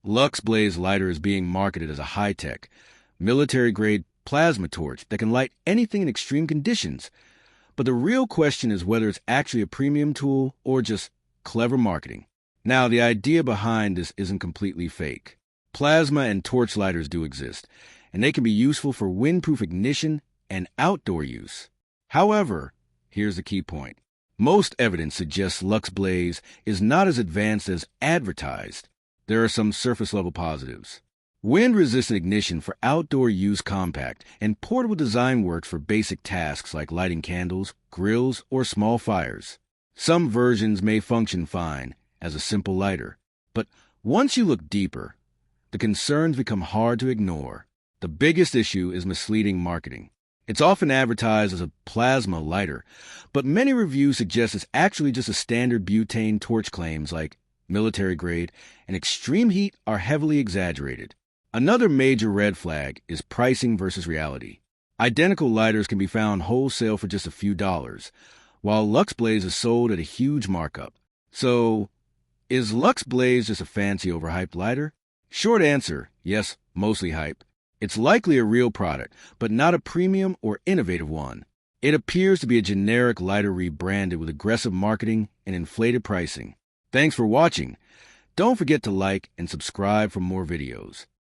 Lux Blaze Lighter is being marketed as a high-tech, military-grade plasma torch that can light anything in extreme conditions. But the real question is whether it's actually a premium tool or just clever marketing. Now, the idea behind this isn't completely fake. Plasma and torch lighters do exist, and they can be useful for windproof ignition and outdoor use. However, here's the key point. Most evidence suggests Lux Blaze is not as advanced as advertised. There are some surface-level positives. Wind-resistant ignition for outdoor use compact, and portable design works for basic tasks like lighting candles, grills, or small fires. Some versions may function fine as a simple lighter, but once you look deeper, the concerns become hard to ignore. The biggest issue is misleading marketing. It's often advertised as a plasma lighter, but many reviews suggest it's actually just a standard butane torch. Claims like military grade and extreme heat are heavily exaggerated. Another major red flag is pricing versus reality. Identical lighters can be found wholesale for just a few dollars, while Lux Blaze is sold at a huge markup. So, is Lux Blaze just a fancy overhyped lighter? Short answer, yes, mostly hype. It's likely a real product, but not a premium or innovative one. It appears to be a generic lighter rebranded with aggressive marketing and inflated pricing. Thanks for watching. Don't forget to like and subscribe for more videos.